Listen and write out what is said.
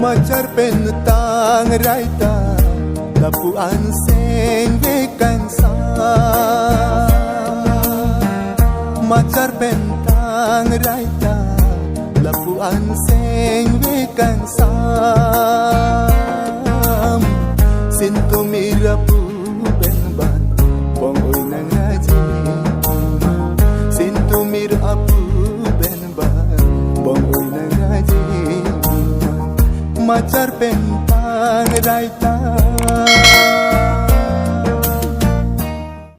Macar pentang raita lapuan seng vekan sa. Macar pentang raita lapuan seng vekan sa. Sinto mira pu benban bongoy na ngaji. Sinto mira pu benban bongoy na ngaji. Macar pentang raita